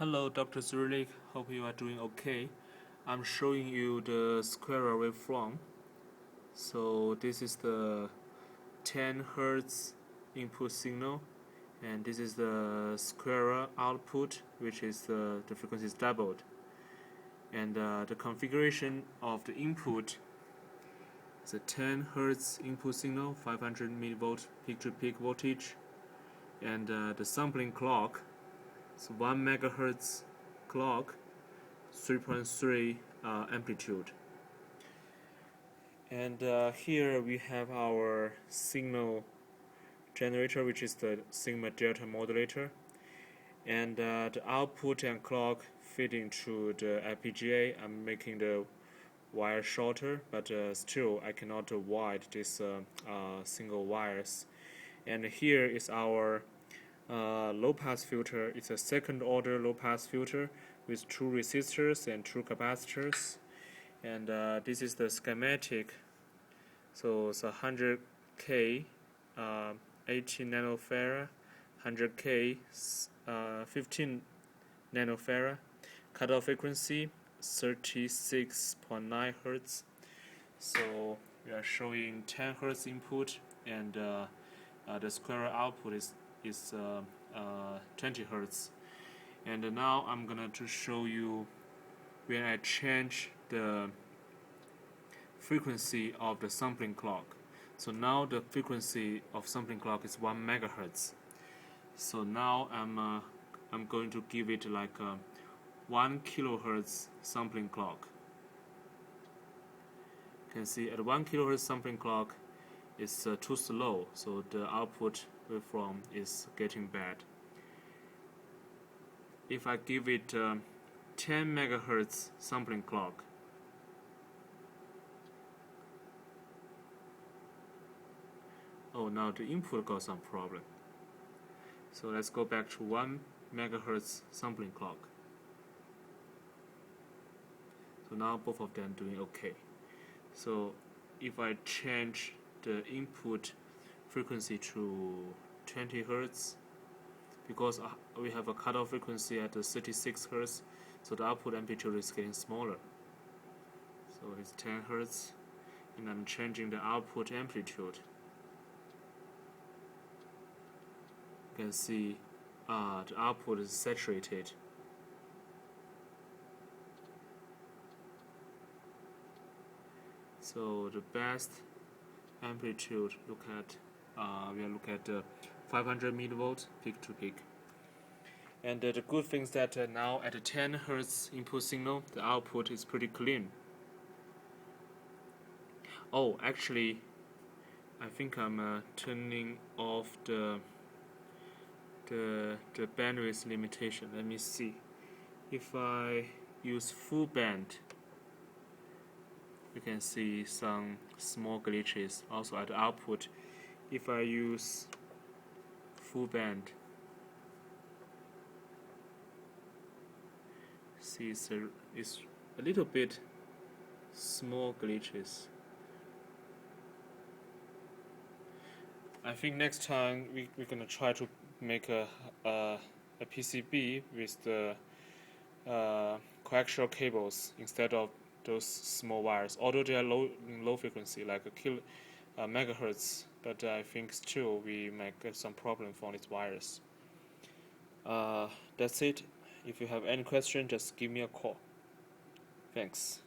Hello, Dr. Zurlik. Hope you are doing okay. I'm showing you the Squarer waveform. So this is the 10 Hz input signal, and this is the Squarer output, which is the frequency is doubled. And the configuration of the input is a 10 Hz input signal, 500 millivolt peak-to-peak voltage, and the sampling clock. So 1 megahertz clock, 3.3 amplitude. And here we have our signal generator, which is the sigma delta modulator. And the output and clock feed into the FPGA. I'm making the wire shorter, but still I cannot avoid this single wires. And here is our low-pass filter. It's a second-order low-pass filter with 2 resistors and 2 capacitors. And this is the schematic. So it's 100K, 18 nanofarad, 100K, 15 nanofarad. Cutoff frequency 36.9 Hertz. So we are showing 10 Hertz input, and the Squarer output is 20 Hertz. And now I'm gonna to show you when I change the frequency of the sampling clock. So now the frequency of sampling clock is 1 megahertz. So now I'm going to give it like a 1 kilohertz sampling clock. You can see at 1 kilohertz sampling clock is too slow, so the output waveform is getting bad. If I give it 10 megahertz sampling clock, oh, now the input got some problem. So let's go back to 1 megahertz sampling clock. So now both of them doing okay. So if I change the input frequency to 20 Hertz, because we have a cutoff frequency at 36 Hertz, so the output amplitude is getting smaller. So it's 10 Hertz, and I'm changing the output amplitude. You can see the output is saturated. So the best amplitude, we are looking at 500 millivolt peak to peak. And the good thing is that now at a 10 Hertz input signal, the output is pretty clean. Oh, actually, I think I'm turning off the bandwidth limitation. Let me see. If I use full band, you can see some small glitches also at the output. If I use full band, see it's a little bit small glitches. I think next time we're gonna try to make a PCB with the coaxial cables instead of those small wires, although they are low frequency, like a megahertz, but I think still we might get some problem for these wires. That's it. If you have any question, just give me a call. Thanks.